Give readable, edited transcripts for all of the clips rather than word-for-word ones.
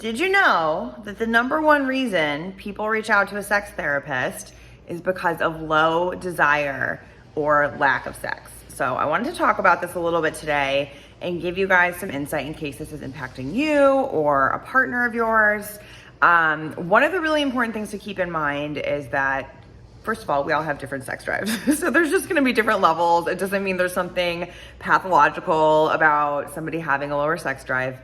Did you know that the number one reason people reach out to a sex therapist is because of low desire or lack of sex? So I wanted to talk about this a little bit today and give you guys some insight in case this is impacting you or a partner of yours. One of the really important things to keep in mind is that, first of all, we all have different sex drives. So there's just gonna be different levels. It doesn't mean there's something pathological about somebody having a lower sex drive.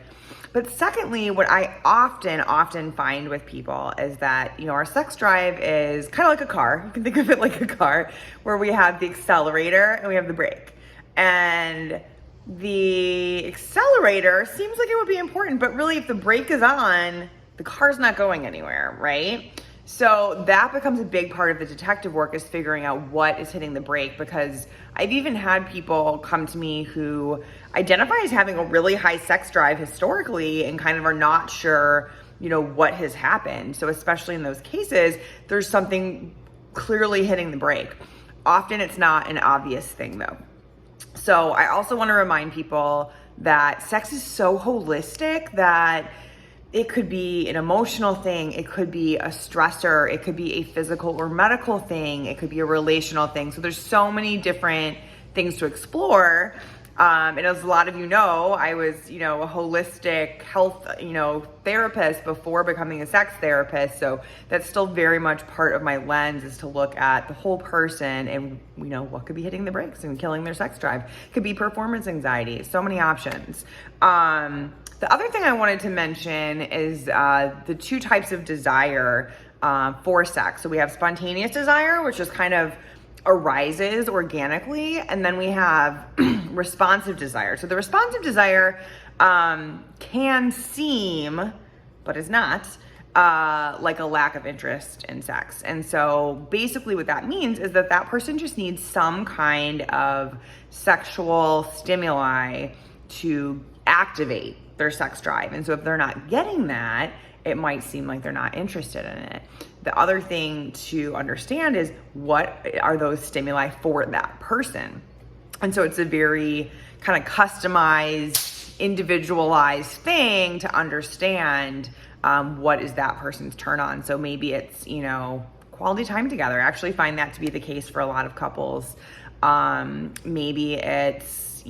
But secondly, what I often find with people is that, our sex drive is kind of like a car. You can think of it like a car where we have the accelerator and we have the brake. And the accelerator seems like it would be important, but really if the brake is on, the car's not going anywhere, right? So that becomes a big part of the detective work, is figuring out what is hitting the brake, because I've even had people come to me who identify as having a really high sex drive historically and kind of are not sure, what has happened. So especially in those cases, there's something clearly hitting the brake. Often it's not an obvious thing though. So I also want to remind people that sex is so holistic that it could be an emotional thing, it could be a stressor, it could be a physical or medical thing, it could be a relational thing. So there's so many different things to explore. And as a lot of you know, I was, a holistic health, therapist before becoming a sex therapist. So that's still very much part of my lens, is to look at the whole person and, what could be hitting the brakes and killing their sex drive. It could be performance anxiety, so many options. The other thing I wanted to mention is the two types of desire for sex. So we have spontaneous desire, which just kind of arises organically, and then we have responsive desire. So the responsive desire can seem, but is not, like a lack of interest in sex. And so basically what that means is that person just needs some kind of sexual stimuli to activate their sex drive. And so if they're not getting that, it might seem like they're not interested in it. The other thing to understand is, what are those stimuli for that person? And so it's a very kind of customized, individualized thing to understand what is that person's turn on. So maybe it's, quality time together. I actually find that to be the case for a lot of couples. Maybe it's,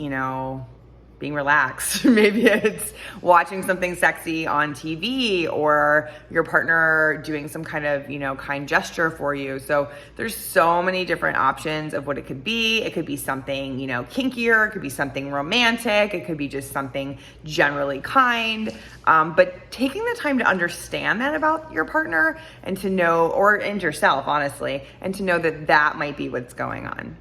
being relaxed. Maybe it's watching something sexy on TV, or your partner doing some kind of, kind gesture for you. So there's so many different options of what it could be. It could be something, kinkier. It could be something romantic. It could be just something generally kind. But taking the time to understand that about your partner and to know, and yourself, honestly, and to know that might be what's going on.